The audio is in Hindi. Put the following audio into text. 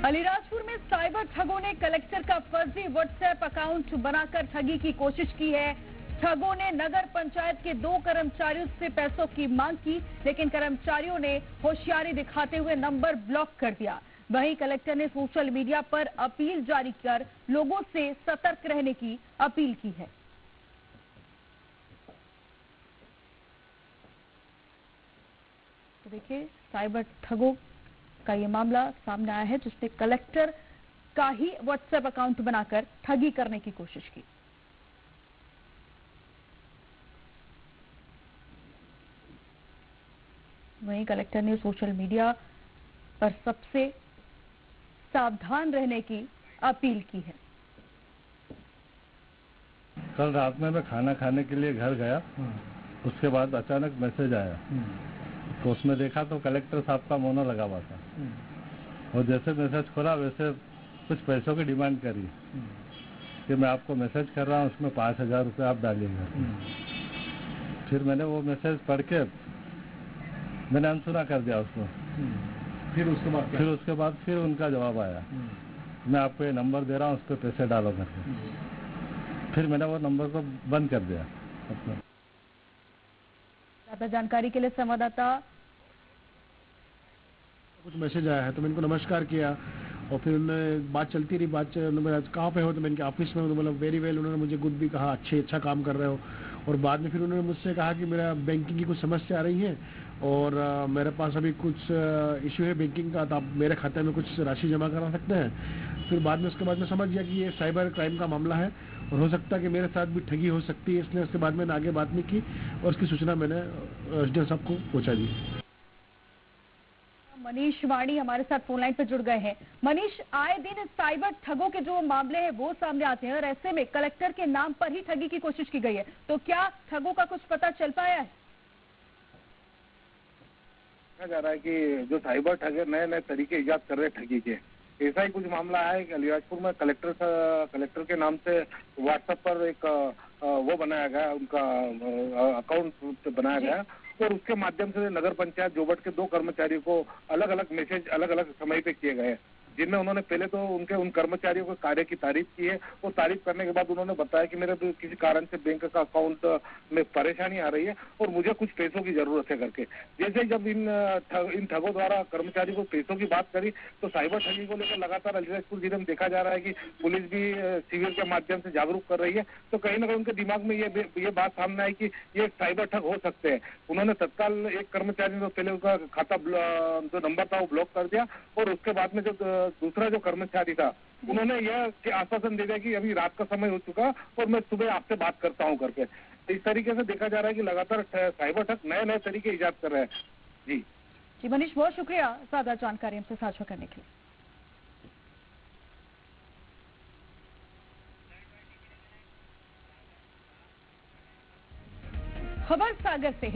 अलीराजपुर में साइबर ठगों ने कलेक्टर का फर्जी व्हाट्सएप अकाउंट बनाकर ठगी की कोशिश की है। ठगों ने नगर पंचायत के 2 कर्मचारियों से पैसों की मांग की, लेकिन कर्मचारियों ने होशियारी दिखाते हुए नंबर ब्लॉक कर दिया। वहीं कलेक्टर ने सोशल मीडिया पर अपील जारी कर लोगों से सतर्क रहने की अपील की है। तो देखिए, साइबर ठगों का ये मामला सामने आया है, जिसने कलेक्टर का ही व्हाट्सएप अकाउंट बनाकर ठगी करने की कोशिश की। वहीं कलेक्टर ने सोशल मीडिया पर सबसे सावधान रहने की अपील की है। कल रात में मैं खाना खाने के लिए घर गया, उसके बाद अचानक मैसेज आया, तो उसमें देखा तो कलेक्टर साहब का मोनो लगा हुआ था। और जैसे मैसेज खोला वैसे कुछ पैसों की डिमांड करी कि मैं आपको मैसेज कर रहा हूँ, उसमें 5000 रुपये आप डालिएगा। फिर मैंने वो मैसेज पढ़ के मैंने अनसुना कर दिया उसको। फिर उसके बाद फिर उनका जवाब आया, मैं आपको ये नंबर दे रहा हूँ, उस पर पैसे डालो करके। फिर मैंने वो नंबर को बंद कर दिया। ज्यादा जानकारी के लिए संवाददाता। कुछ मैसेज आया है तो मैंने उनको नमस्कार किया और फिर उन्होंने बात चलती रही। कहाँ पे हो? तो मैंने ऑफिस में। मतलब वेरी वेल, उन्होंने मुझे गुड भी कहा, अच्छा काम कर रहे हो। और बाद में फिर उन्होंने मुझसे कहा कि मेरा बैंकिंग की कुछ समस्या आ रही है और मेरे पास अभी कुछ इश्यू है बैंकिंग का, तो आप मेरे खाते में कुछ राशि जमा करा सकते हैं। फिर बाद में उसके बाद मैं समझ गया कि ये साइबर क्राइम का मामला है और हो सकता है कि मेरे साथ भी ठगी हो सकती है, इसलिए उसके बाद मैंने आगे बात नहीं की और उसकी सूचना मैंने एसडीएम साहब को पहुँचा दी। मनीष वाणी हमारे साथ फोन लाइन पर जुड़ गए हैं। मनीष, आए दिन साइबर ठगों के जो मामले हैं वो सामने आते हैं और ऐसे में कलेक्टर के नाम पर ही ठगी की कोशिश की गई है, तो क्या ठगों का कुछ पता चल पाया है? कहा जा रहा है कि जो साइबर ठग है नए नए तरीके इजाद कर रहे हैं ठगी के। ऐसा ही कुछ मामला है कि अलीराजपुर में कलेक्टर के नाम से व्हाट्सएप पर एक वो बनाया गया, उनका अकाउंट बनाया गया और उसके माध्यम से नगर पंचायत जोबट के 2 कर्मचारियों को अलग अलग मैसेज अलग अलग समय पे किए गए, जिनमें उन्होंने पहले तो उनके उन कर्मचारियों के कार्य की तारीफ की है और तारीफ करने के बाद उन्होंने बताया कि मेरे किसी कारण से बैंक का अकाउंट में परेशानी आ रही है और मुझे कुछ पैसों की जरूरत है करके। जैसे ही जब इन ठगों द्वारा कर्मचारी को पैसों की बात करी तो साइबर ठगी को लेकर लगातार अलीराजपुर जिले में देखा जा रहा है कि पुलिस भी शिविर के माध्यम से जागरूक कर रही है। तो कहीं ना कहीं उनके दिमाग में ये बात सामने आई कि ये साइबर ठग हो सकते हैं। उन्होंने तत्काल एक कर्मचारी ने पहले उसका खाता जो नंबर था वो ब्लॉक कर दिया और उसके बाद में जो दूसरा जो कर्मचारी था उन्होंने यह आश्वासन दे दिया कि अभी रात का समय हो चुका और मैं सुबह आपसे बात करता हूं करके। इस तरीके से देखा जा रहा है कि लगातार साइबर ठग नए नए तरीके इजाद कर रहे हैं। जी मनीष, बहुत शुक्रिया ज्यादा जानकारी हमसे साझा करने के लिए। खबर सागर से है।